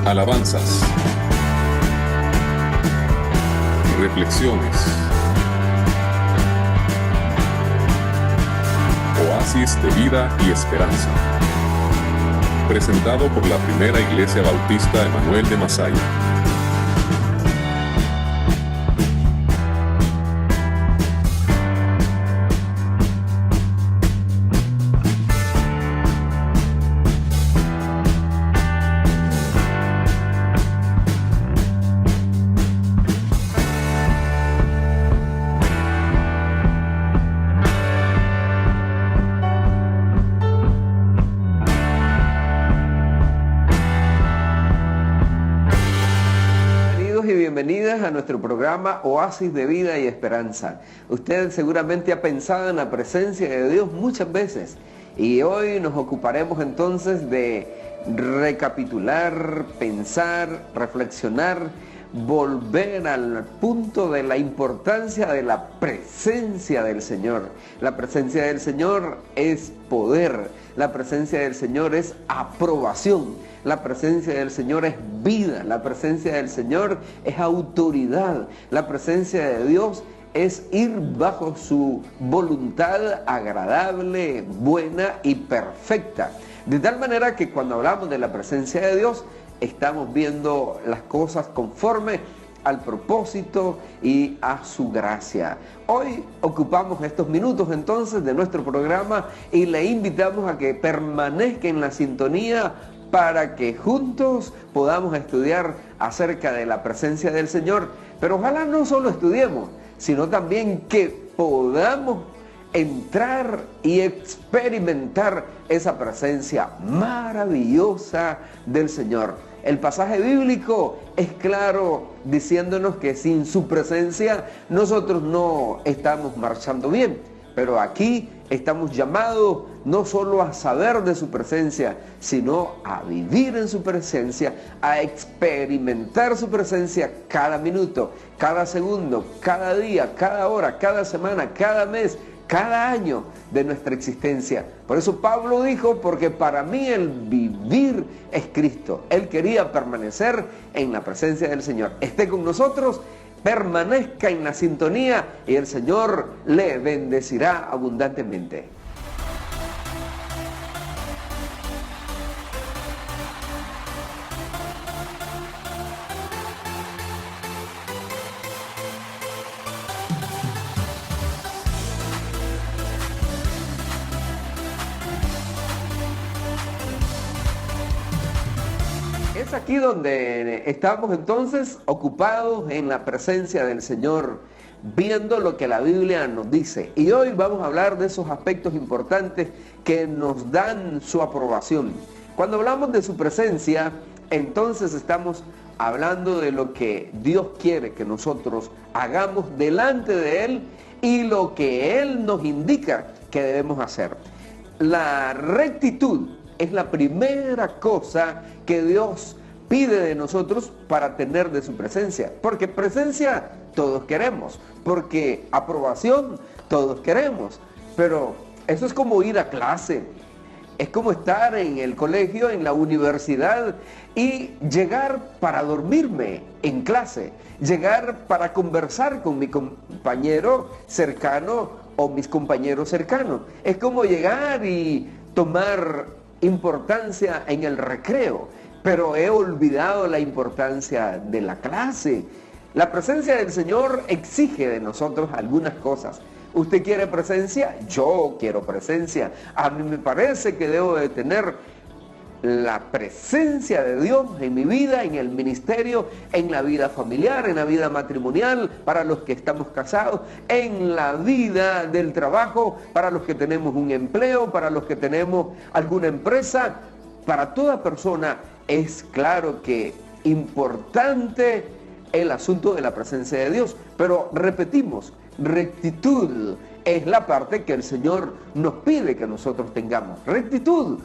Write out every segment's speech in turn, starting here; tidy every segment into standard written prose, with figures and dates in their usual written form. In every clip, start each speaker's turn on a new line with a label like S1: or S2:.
S1: alabanzas, reflexiones, oasis de vida y esperanza. Presentado por la Primera Iglesia Bautista Emanuel de Masaya.
S2: Bienvenidas a nuestro programa Oasis de Vida y Esperanza. Usted seguramente ha pensado en la presencia de Dios muchas veces y hoy nos ocuparemos entonces de recapitular, pensar, reflexionar, volver al punto de la importancia de la presencia del Señor. La presencia del Señor es poder, la presencia del Señor es aprobación. La presencia del Señor es vida, la presencia del Señor es autoridad, la presencia de Dios es ir bajo su voluntad agradable, buena y perfecta. De tal manera que cuando hablamos de la presencia de Dios, estamos viendo las cosas conforme al propósito y a su gracia. Hoy ocupamos estos minutos entonces de nuestro programa y le invitamos a que permanezca en la sintonía para que juntos podamos estudiar acerca de la presencia del Señor. Pero ojalá no solo estudiemos, sino también que podamos entrar y experimentar esa presencia maravillosa del Señor. El pasaje bíblico es claro diciéndonos que sin su presencia nosotros no estamos marchando bien. Pero aquí estamos llamados no solo a saber de su presencia, sino a vivir en su presencia, a experimentar su presencia cada minuto, cada segundo, cada día, cada hora, cada semana, cada mes, cada año de nuestra existencia. Por eso Pablo dijo, porque para mí el vivir es Cristo. Él quería permanecer en la presencia del Señor. Esté con nosotros, permanezca en la sintonía y el Señor le bendecirá abundantemente. Es aquí donde estamos entonces ocupados en la presencia del Señor, viendo lo que la Biblia nos dice. Y hoy vamos a hablar de esos aspectos importantes que nos dan su aprobación. Cuando hablamos de su presencia, entonces estamos hablando de lo que Dios quiere que nosotros hagamos delante de Él y lo que Él nos indica que debemos hacer. La rectitud es la primera cosa que Dios pide de nosotros para tener de su presencia. Porque presencia todos queremos, porque aprobación todos queremos. Pero eso es como ir a clase, es como estar en el colegio, en la universidad y llegar para dormirme en clase, llegar para conversar con mi compañero cercano o mis compañeros cercanos. Es como llegar y tomar importancia en el recreo, pero he olvidado la importancia de la clase. La presencia del Señor exige de nosotros algunas cosas. ¿Usted quiere presencia? Yo quiero presencia. A mí me parece que debo de tener la presencia de Dios en mi vida, en el ministerio, en la vida familiar, en la vida matrimonial, para los que estamos casados, en la vida del trabajo, para los que tenemos un empleo, para los que tenemos alguna empresa. Para toda persona es claro que importante el asunto de la presencia de Dios. Pero repetimos, rectitud es la parte que el Señor nos pide que nosotros tengamos. Rectitud.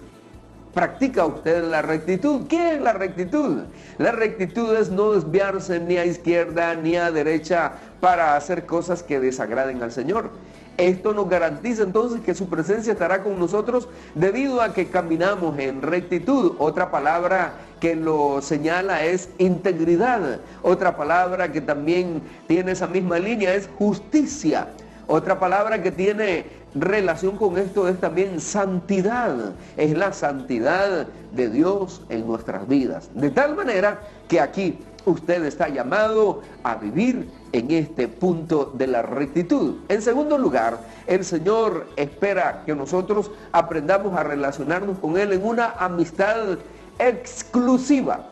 S2: ¿Practica usted la rectitud? ¿Qué es la rectitud? La rectitud es no desviarse ni a izquierda ni a derecha para hacer cosas que desagraden al Señor. Esto nos garantiza entonces que su presencia estará con nosotros debido a que caminamos en rectitud. Otra palabra que lo señala es integridad. Otra palabra que también tiene esa misma línea es justicia. Otra palabra que tiene relación con esto es también santidad. Es la santidad de Dios en nuestras vidas. De tal manera que aquí usted está llamado a vivir en este punto de la rectitud. En segundo lugar, el Señor espera que nosotros aprendamos a relacionarnos con Él en una amistad exclusiva.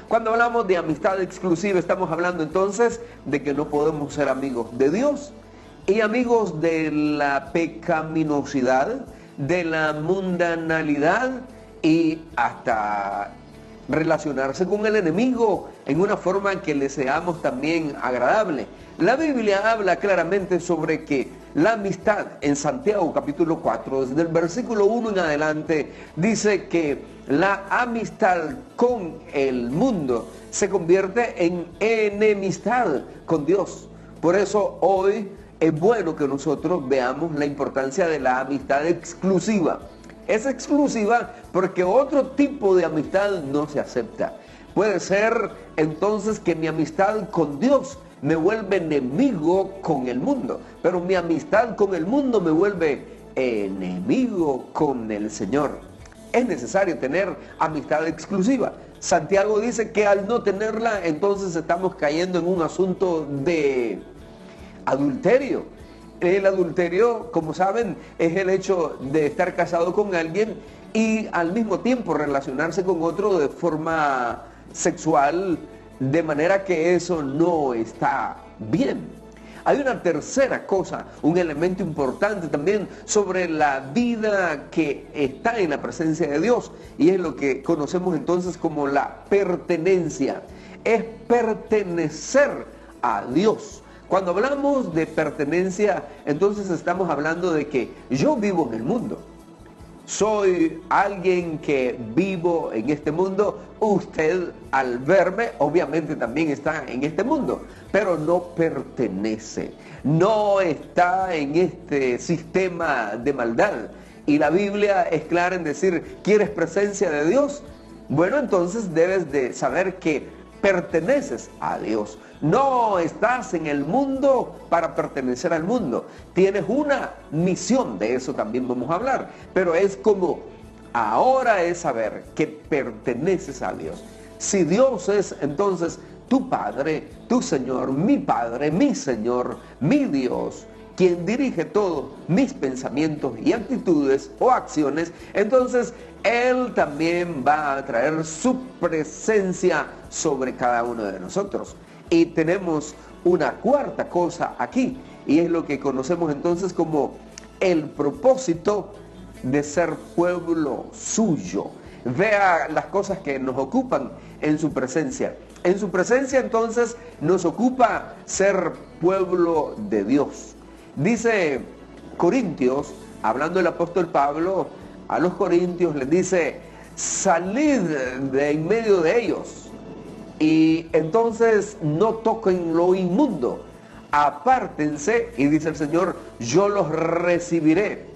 S2: Cuando hablamos de amistad exclusiva, estamos hablando entonces de que no podemos ser amigos de Dios y amigos de la pecaminosidad, de la mundanalidad y hasta relacionarse con el enemigo en una forma que le seamos también agradable. La Biblia habla claramente sobre que la amistad en Santiago capítulo 4, desde el versículo 1 en adelante, dice que la amistad con el mundo se convierte en enemistad con Dios. Por eso hoy es bueno que nosotros veamos la importancia de la amistad exclusiva. Es exclusiva porque otro tipo de amistad no se acepta. Puede ser entonces que mi amistad con Dios me vuelve enemigo con el mundo, pero mi amistad con el mundo me vuelve enemigo con el Señor. Es necesario tener amistad exclusiva. Santiago dice que al no tenerla, entonces estamos cayendo en un asunto de adulterio. El adulterio, como saben, es el hecho de estar casado con alguien y al mismo tiempo relacionarse con otro de forma sexual, de manera que eso no está bien. Hay una tercera cosa, un elemento importante también sobre la vida que está en la presencia de Dios, y es lo que conocemos entonces como la pertenencia. Es pertenecer a Dios. Cuando hablamos de pertenencia, entonces estamos hablando de que yo vivo en el mundo. Soy alguien que vivo en este mundo. Usted, al verme, obviamente también está en este mundo, pero no pertenece. No está en este sistema de maldad. Y la Biblia es clara en decir, ¿quieres presencia de Dios? Bueno, entonces debes de saber que perteneces a Dios. No estás en el mundo para pertenecer al mundo. Tienes una misión, de eso también vamos a hablar. Pero es como, ahora es saber que perteneces a Dios. Si Dios es entonces tu Padre, tu Señor, mi Padre, mi Señor, mi Dios, quien dirige todos mis pensamientos y actitudes o acciones, entonces Él también va a traer su presencia sobre cada uno de nosotros. Y tenemos una cuarta cosa aquí, y es lo que conocemos entonces como el propósito de ser pueblo suyo. Vea las cosas que nos ocupan en su presencia. En su presencia entonces nos ocupa ser pueblo de Dios. Dice Corintios, hablando el apóstol Pablo a los corintios, les dice, salid de en medio de ellos. Y entonces no toquen lo inmundo, apártense, y dice el Señor, yo los recibiré,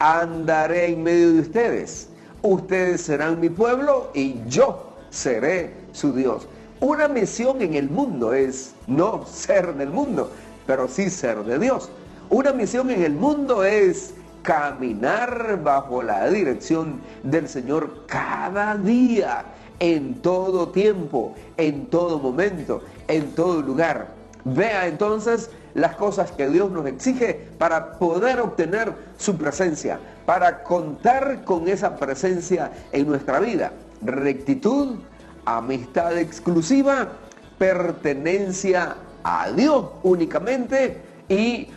S2: andaré en medio de ustedes, ustedes serán mi pueblo y yo seré su Dios. Una misión en el mundo es no ser del mundo, pero sí ser de Dios. Una misión en el mundo es caminar bajo la dirección del Señor cada día, en todo tiempo, en todo momento, en todo lugar. Vea entonces las cosas que Dios nos exige para poder obtener su presencia, para contar con esa presencia en nuestra vida. Rectitud, amistad exclusiva, pertenencia a Dios únicamente y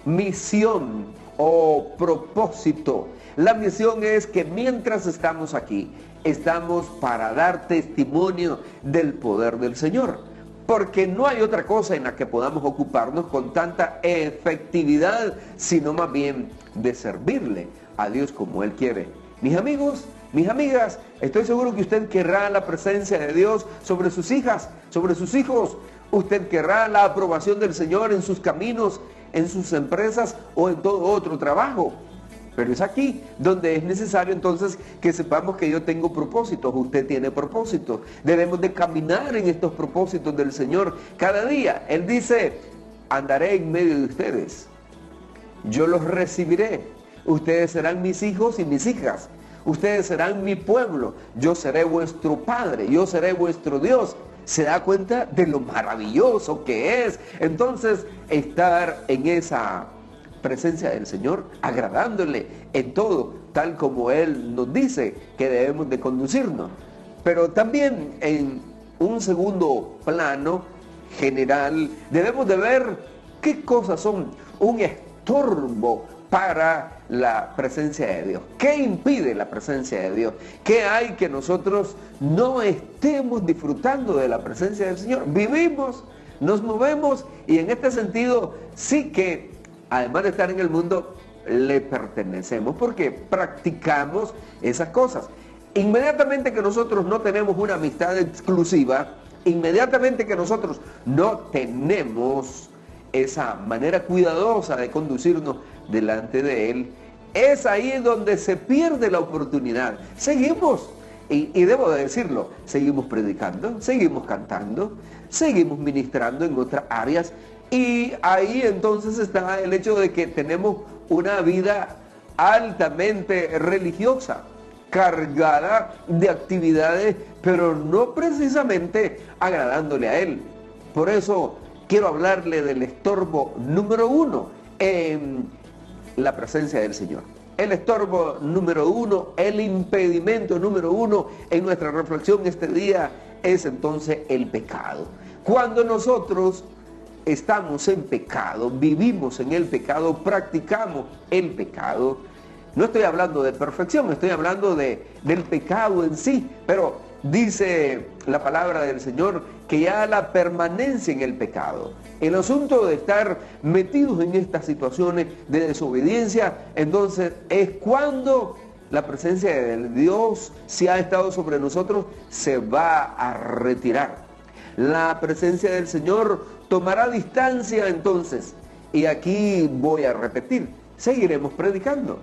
S2: misión o propósito. La misión es que mientras estamos aquí, estamos para dar testimonio del poder del Señor, porque no hay otra cosa en la que podamos ocuparnos con tanta efectividad, sino más bien de servirle a Dios como Él quiere. Mis amigos, mis amigas, estoy seguro que usted querrá la presencia de Dios sobre sus hijas, sobre sus hijos. Usted querrá la aprobación del Señor en sus caminos, en sus empresas o en todo otro trabajo. Pero es aquí donde es necesario entonces que sepamos que yo tengo propósitos, usted tiene propósitos. Debemos de caminar en estos propósitos del Señor cada día. Él dice, andaré en medio de ustedes, yo los recibiré, ustedes serán mis hijos y mis hijas, ustedes serán mi pueblo, yo seré vuestro Padre, yo seré vuestro Dios. ¿Se da cuenta de lo maravilloso que es entonces estar en esa presencia del Señor, agradándole en todo, tal como Él nos dice que debemos de conducirnos? Pero también en un segundo plano general debemos de ver qué cosas son un estorbo para la presencia de Dios. ¿Qué impide la presencia de Dios? ¿Qué hay que nosotros no estemos disfrutando de la presencia del Señor? Vivimos, nos movemos y en este sentido sí que, además de estar en el mundo, le pertenecemos porque practicamos esas cosas. Inmediatamente que nosotros no tenemos una amistad exclusiva, inmediatamente que nosotros no tenemos esa manera cuidadosa de conducirnos delante de Él, es ahí donde se pierde la oportunidad. Seguimos, y debo de decirlo, seguimos predicando, seguimos cantando, seguimos ministrando en otras áreas, y ahí entonces está el hecho de que tenemos una vida altamente religiosa, cargada de actividades, pero no precisamente agradándole a Él. Por eso quiero hablarle del estorbo número 1 en la presencia del Señor. El estorbo número 1, el impedimento número 1 en nuestra reflexión este día es entonces el pecado. Cuando nosotros estamos en pecado, vivimos en el pecado, practicamos el pecado, no estoy hablando de perfección, estoy hablando del pecado en sí, pero dice la palabra del Señor que ya la permanencia en el pecado, el asunto de estar metidos en estas situaciones de desobediencia, entonces es cuando la presencia de Dios, si ha estado sobre nosotros, se va a retirar. La presencia del Señor tomará distancia entonces, y aquí voy a repetir, seguiremos predicando.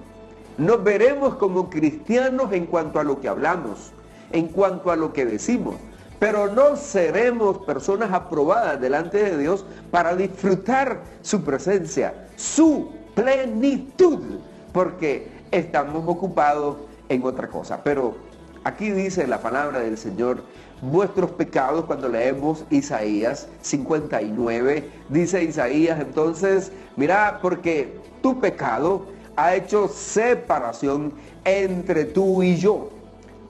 S2: Nos veremos como cristianos en cuanto a lo que hablamos, en cuanto a lo que decimos, pero no seremos personas aprobadas delante de Dios para disfrutar su presencia, su plenitud, porque estamos ocupados en otra cosa. Pero aquí dice la palabra del Señor, vuestros pecados, cuando leemos Isaías 59, dice Isaías entonces, mira, porque tu pecado ha hecho separación entre tú y yo.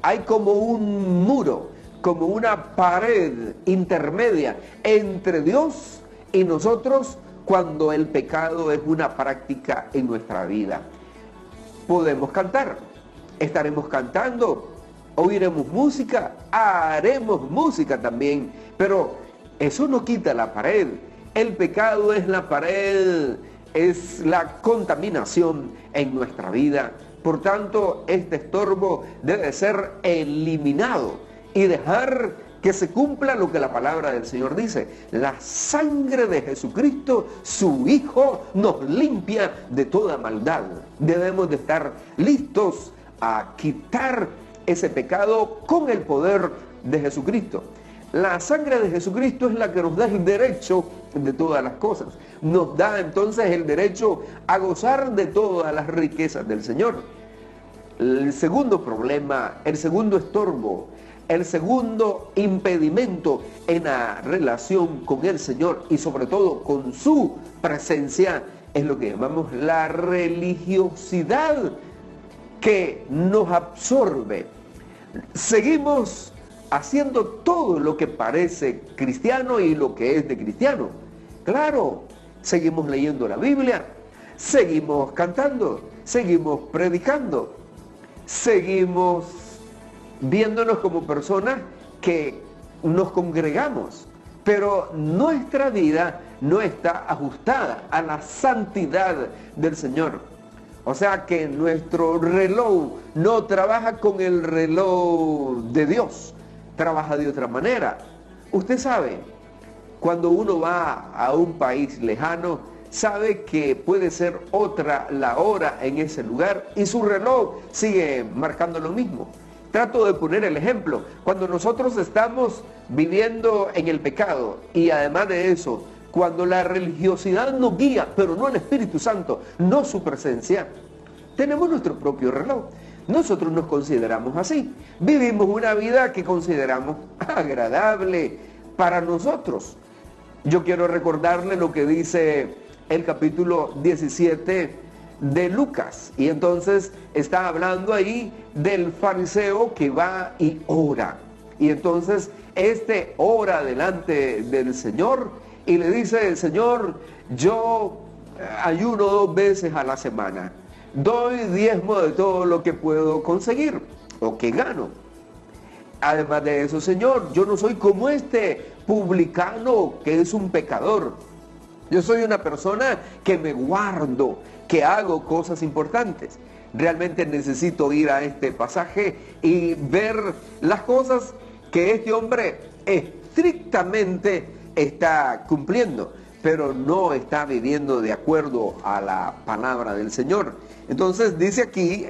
S2: Hay como un muro, como una pared intermedia entre Dios y nosotros cuando el pecado es una práctica en nuestra vida. Podemos cantar, estaremos cantando, oiremos música, haremos música también, pero eso no quita la pared. El pecado es la pared, es la contaminación en nuestra vida. Por tanto, este estorbo debe ser eliminado y dejar que se cumpla lo que la palabra del Señor dice. La sangre de Jesucristo, su Hijo, nos limpia de toda maldad. Debemos de estar listos a quitar ese pecado con el poder de Jesucristo. La sangre de Jesucristo es la que nos da el derecho de todas las cosas. Nos da entonces el derecho a gozar de todas las riquezas del Señor. El segundo problema, el segundo estorbo, el segundo impedimento en la relación con el Señor y sobre todo con su presencia es lo que llamamos la religiosidad que nos absorbe. Seguimos haciendo todo lo que parece cristiano y lo que es de cristiano. Claro, seguimos leyendo la Biblia, seguimos cantando, seguimos predicando, seguimos viéndonos como personas que nos congregamos, pero nuestra vida no está ajustada a la santidad del Señor. O sea que nuestro reloj no trabaja con el reloj de Dios, trabaja de otra manera. Usted sabe, cuando uno va a un país lejano, sabe que puede ser otra la hora en ese lugar y su reloj sigue marcando lo mismo. Trato de poner el ejemplo. Cuando nosotros estamos viviendo en el pecado y además de eso, cuando la religiosidad nos guía, pero no el Espíritu Santo, no su presencia, tenemos nuestro propio reloj. Nosotros nos consideramos así. Vivimos una vida que consideramos agradable para nosotros. Yo quiero recordarle lo que dice el capítulo 17 de Lucas. Y entonces está hablando ahí del fariseo que va y ora. Y entonces este ora delante del Señor y le dice: Señor, yo ayuno 2 veces a la semana. Doy diezmo de todo lo que puedo conseguir o que gano. Además de eso, Señor, yo no soy como este publicano que es un pecador. Yo soy una persona que me guardo, que hago cosas importantes. Realmente necesito ir a este pasaje y ver las cosas que este hombre estrictamente está cumpliendo, pero no está viviendo de acuerdo a la palabra del Señor. Entonces dice aquí,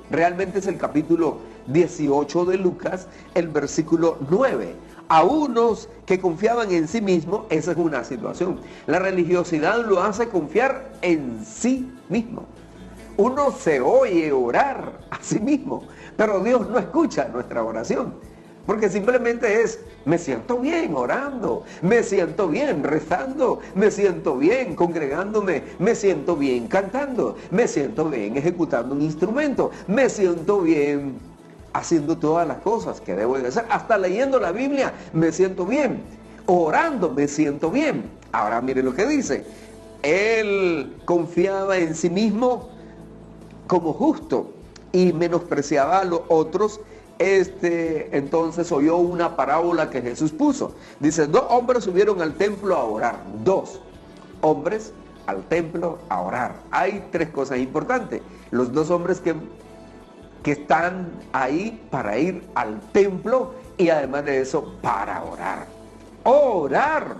S2: realmente es el capítulo 18 de Lucas, el versículo 9. A unos que confiaban en sí mismos, esa es una situación. La religiosidad lo hace confiar en sí mismo. Uno se oye orar a sí mismo, pero Dios no escucha nuestra oración. Porque simplemente es: me siento bien orando, me siento bien rezando, me siento bien congregándome, me siento bien cantando, me siento bien ejecutando un instrumento, me siento bien haciendo todas las cosas que debo de hacer, hasta leyendo la Biblia me siento bien, orando me siento bien. Ahora mire lo que dice: él confiaba en sí mismo como justo y menospreciaba a los otros. Entonces oyó una parábola que Jesús puso. Dice: 2 hombres subieron al templo a orar. 2 hombres al templo a orar. Hay 3 cosas importantes. Los 2 hombres que están ahí para ir al templo y además de eso para orar. Orar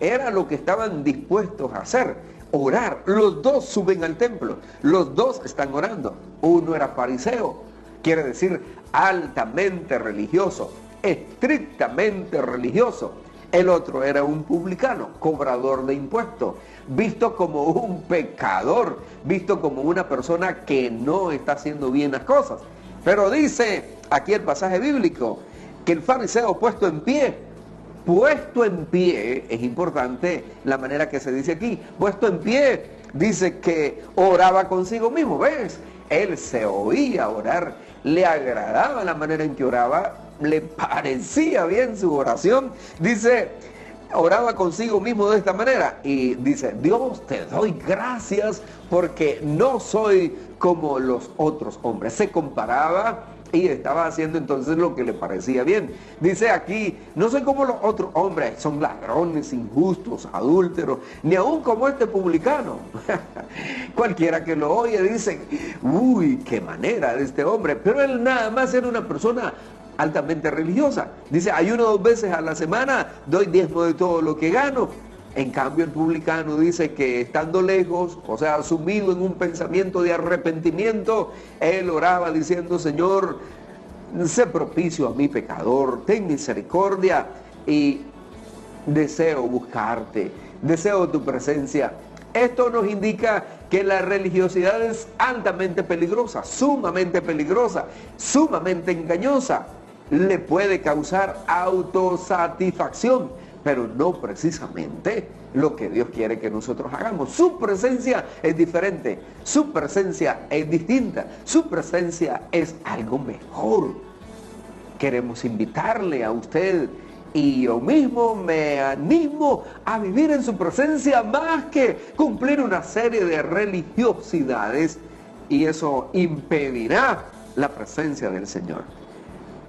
S2: era lo que estaban dispuestos a hacer. Orar. Los 2 suben al templo. Los 2 están orando. Uno era fariseo, quiere decir altamente religioso, estrictamente religioso. El otro era un publicano, cobrador de impuestos, visto como un pecador, visto como una persona que no está haciendo bien las cosas. Pero dice aquí el pasaje bíblico que el fariseo puesto en pie, es importante la manera que se dice aquí, puesto en pie, dice que oraba consigo mismo. ¿Ves? Él se oía orar, le agradaba la manera en que oraba, le parecía bien su oración. Dice, oraba consigo mismo de esta manera y dice: Dios, te doy gracias porque no soy como los otros hombres. Se comparaba y estaba haciendo entonces lo que le parecía bien. Dice aquí: no soy como los otros hombres, son ladrones, injustos, adúlteros, ni aún como este publicano. Cualquiera que lo oye dice: uy, qué manera de este hombre. Pero él nada más era una persona altamente religiosa. Dice: ayuno 2 veces a la semana, doy diezmo de todo lo que gano. En cambio el publicano dice que estando lejos, o sea, sumido en un pensamiento de arrepentimiento, él oraba diciendo: Señor, sé propicio a mi pecador, ten misericordia y deseo buscarte, deseo tu presencia. Esto nos indica que la religiosidad es altamente peligrosa, sumamente engañosa. Le puede causar autosatisfacción, pero no precisamente lo que Dios quiere que nosotros hagamos. Su presencia es diferente, su presencia es distinta, su presencia es algo mejor. Queremos invitarle a usted, y yo mismo me animo a vivir en su presencia más que cumplir una serie de religiosidades, y eso impedirá la presencia del Señor.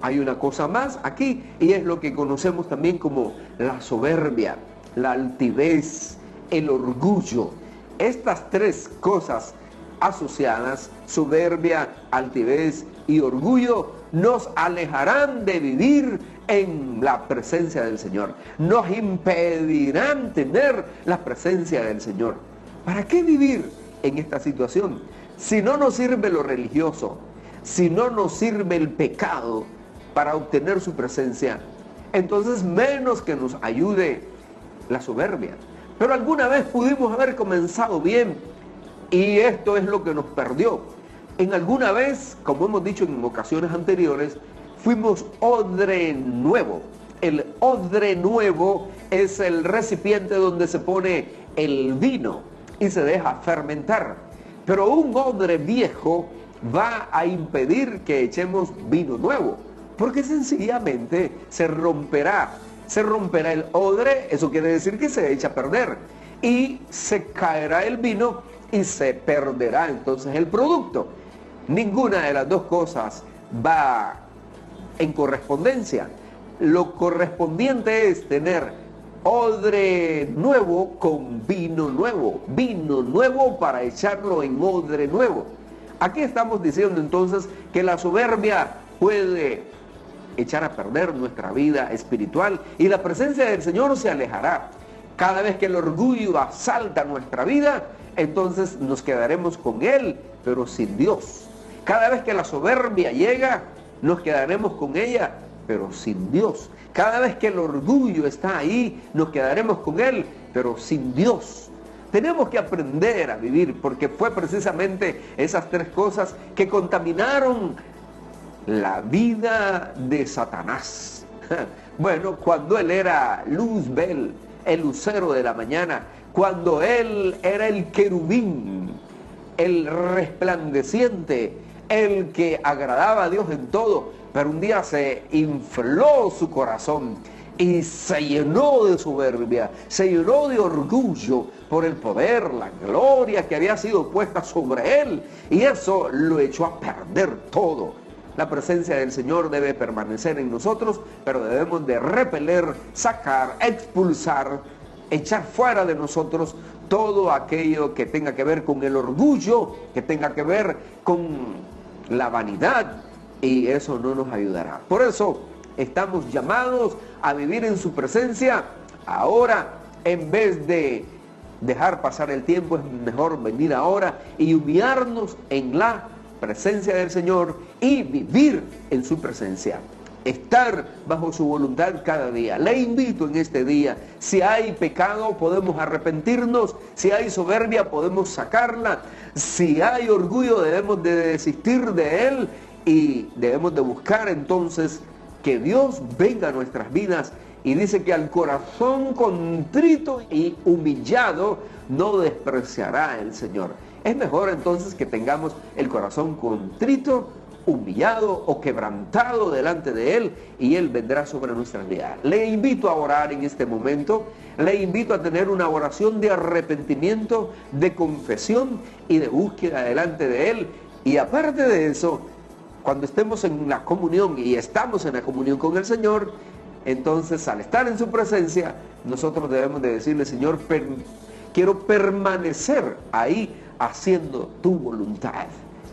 S2: Hay una cosa más aquí, y es lo que conocemos también como la soberbia, la altivez, el orgullo. Estas 3 cosas asociadas, soberbia, altivez y orgullo, nos alejarán de vivir en la presencia del Señor. Nos impedirán tener la presencia del Señor. ¿Para qué vivir en esta situación? Si no nos sirve lo religioso, si no nos sirve el pecado para obtener su presencia, entonces menos que nos ayude la soberbia. Pero alguna vez pudimos haber comenzado bien y esto es lo que nos perdió. En alguna vez, como hemos dicho en ocasiones anteriores, fuimos odre nuevo. El odre nuevo es el recipiente donde se pone el vino y se deja fermentar. Pero un odre viejo va a impedir que echemos vino nuevo, porque sencillamente se romperá el odre. Eso quiere decir que se echa a perder y se caerá el vino y se perderá entonces el producto. Ninguna de las dos cosas va en correspondencia. Lo correspondiente es tener odre nuevo con vino nuevo para echarlo en odre nuevo. Aquí estamos diciendo entonces que la soberbia puede echar a perder nuestra vida espiritual y la presencia del Señor se alejará. Cada vez que el orgullo asalta nuestra vida, entonces nos quedaremos con Él, pero sin Dios. Cada vez que la soberbia llega, nos quedaremos con ella, pero sin Dios. Cada vez que el orgullo está ahí, nos quedaremos con Él, pero sin Dios. Tenemos que aprender a vivir, porque fue precisamente esas tres cosas que contaminaron la vida de Satanás. Bueno, cuando él era Luzbel, el lucero de la mañana, cuando él era el querubín, el resplandeciente, el que agradaba a Dios en todo, pero un día se infló su corazón y se llenó de soberbia, se llenó de orgullo por el poder, la gloria que había sido puesta sobre él, y eso lo echó a perder todo. La presencia del Señor debe permanecer en nosotros, pero debemos de repeler, sacar, expulsar, echar fuera de nosotros todo aquello que tenga que ver con el orgullo, que tenga que ver con la vanidad, y eso no nos ayudará. Por eso estamos llamados a vivir en su presencia ahora. En vez de dejar pasar el tiempo, es mejor venir ahora y humillarnos en la presencia del Señor y vivir en su presencia, estar bajo su voluntad cada día. Le invito en este día, si hay pecado podemos arrepentirnos, si hay soberbia podemos sacarla, si hay orgullo debemos de desistir de él y debemos de buscar entonces que Dios venga a nuestras vidas. Y dice que al corazón contrito y humillado no despreciará el Señor. Es mejor entonces que tengamos el corazón contrito, humillado o quebrantado delante de Él, y Él vendrá sobre nuestras vidas. Le invito a orar en este momento, le invito a tener una oración de arrepentimiento, de confesión y de búsqueda delante de Él. Y aparte de eso, cuando estemos en la comunión y estamos en la comunión con el Señor, entonces al estar en su presencia, nosotros debemos de decirle: Señor, quiero permanecer ahí haciendo tu voluntad.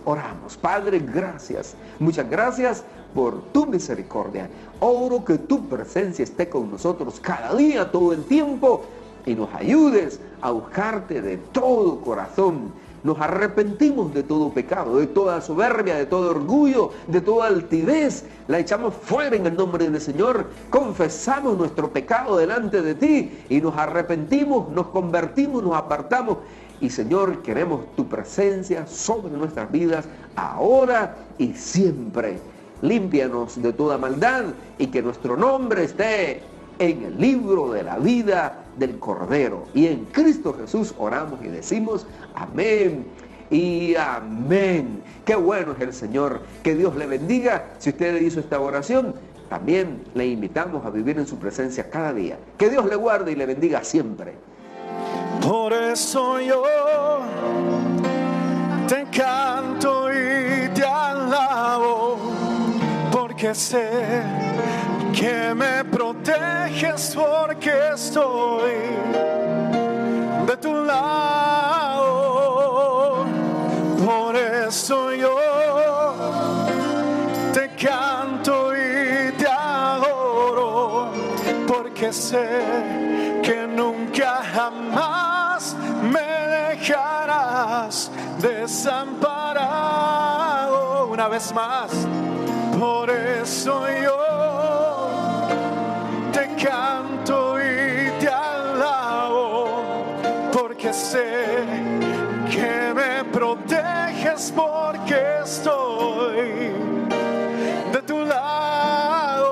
S2: Oramos. Padre, gracias, muchas gracias por tu misericordia. Oro que tu presencia esté con nosotros cada día, todo el tiempo, y nos ayudes a buscarte de todo corazón. Nos arrepentimos de todo pecado, de toda soberbia, de todo orgullo, de toda altivez. La echamos fuera en el nombre del Señor. Confesamos nuestro pecado delante de ti y nos arrepentimos, nos convertimos, nos apartamos. Y Señor, queremos tu presencia sobre nuestras vidas ahora y siempre. Límpianos de toda maldad y que nuestro nombre esté en el libro de la vida del Cordero. Y en Cristo Jesús oramos y decimos amén y amén. Qué bueno es el Señor. Que Dios le bendiga. Si usted hizo esta oración, también le invitamos a vivir en su presencia cada día. Que Dios le guarde y le bendiga siempre.
S3: Por eso yo te canto y te alabo, porque sé que me proteges, porque estoy de tu lado. Por eso yo te canto y te adoro, porque sé que nunca jamás me dejarás desamparado. Una vez más, por eso yo te canto y te alabo, porque sé que me proteges, porque estoy de tu lado.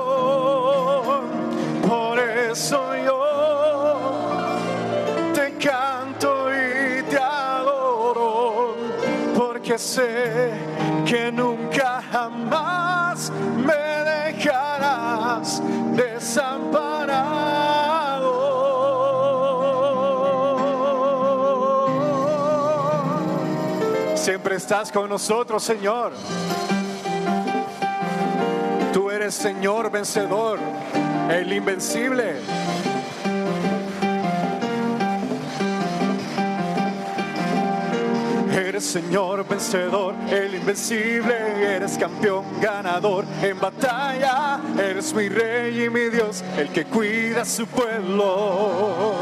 S3: Por eso yo te canto y te adoro, porque sé que nunca jamás me dejarás desamparado. Siempre estás con nosotros, Señor. Tú eres Señor vencedor, el invencible. Eres Señor vencedor, el invencible. Eres campeón ganador en batalla. Eres mi Rey y mi Dios, el que cuida a su pueblo.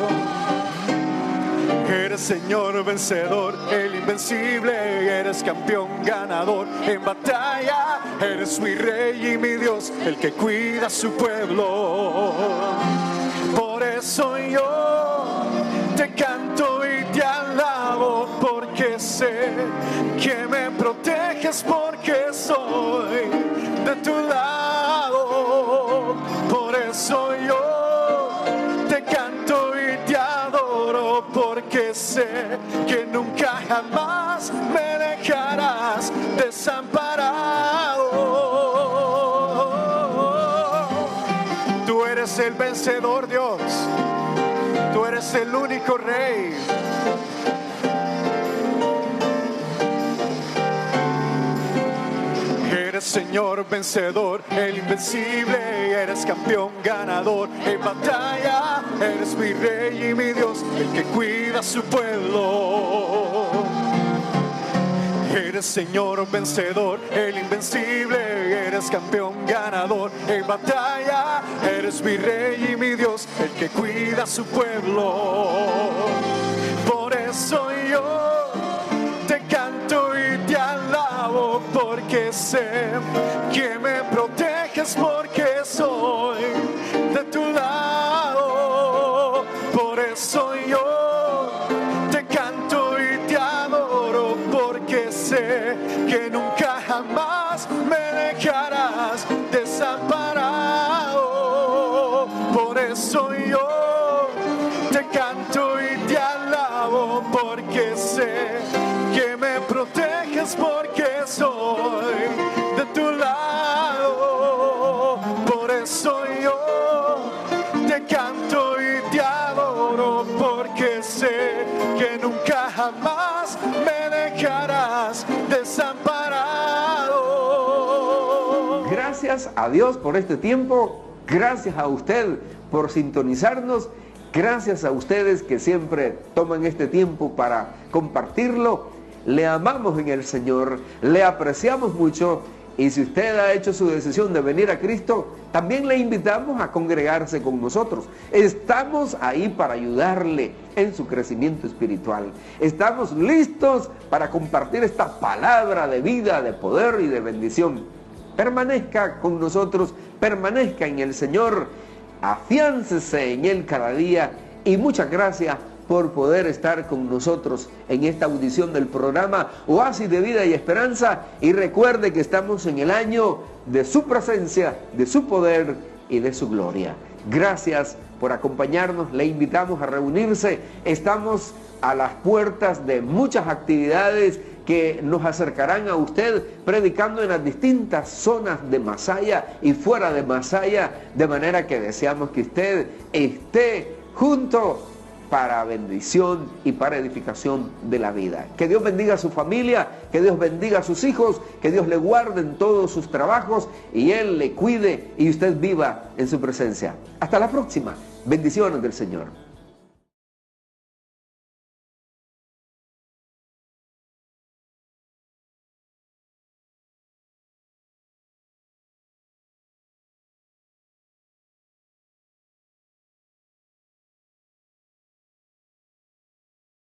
S3: Eres Señor vencedor, el invencible. Eres campeón ganador en batalla. Eres mi Rey y mi Dios, el que cuida a su pueblo. Por eso yo te canto y te alabo, porque sé que me proteges, porque soy de tu lado. Por eso yo te canto y te adoro, porque sé que nunca jamás me dejarás desamparado. Tú eres el vencedor, Dios. Tú eres el único Rey. Eres Señor vencedor, el invencible. Eres campeón ganador en batalla. Eres mi Rey y mi Dios, el que cuida a su pueblo. Eres Señor vencedor, el invencible. Eres campeón ganador en batalla. Eres mi Rey y mi Dios, el que cuida a su pueblo. Por eso yo te canto y te alabo, porque sé que me proteges, porque soy de tu lado. Por eso yo te canto y te adoro, porque sé que nunca jamás me dejarás desamparado. Por eso yo te canto y te alabo, porque sé que me proteges, porque soy de tu lado. Por eso yo te canto y te adoro, porque sé que nunca jamás me dejarás desamparado.
S2: Gracias a Dios por este tiempo. Gracias a usted por sintonizarnos. Gracias a ustedes que siempre toman este tiempo para compartirlo. Le amamos en el Señor, le apreciamos mucho, y si usted ha hecho su decisión de venir a Cristo, también le invitamos a congregarse con nosotros. Estamos ahí para ayudarle en su crecimiento espiritual. Estamos listos para compartir esta palabra de vida, de poder y de bendición. Permanezca con nosotros, permanezca en el Señor, afiáncese en Él cada día, y muchas gracias por poder estar con nosotros en esta audición del programa Oasis de Vida y Esperanza. Y recuerde que estamos en el año de su presencia, de su poder y de su gloria. Gracias por acompañarnos, le invitamos a reunirse. Estamos a las puertas de muchas actividades que nos acercarán a usted, predicando en las distintas zonas de Masaya y fuera de Masaya, de manera que deseamos que usted esté junto para bendición y para edificación de la vida. Que Dios bendiga a su familia, que Dios bendiga a sus hijos, que Dios le guarde en todos sus trabajos y Él le cuide y usted viva en su presencia. Hasta la próxima. Bendiciones del Señor.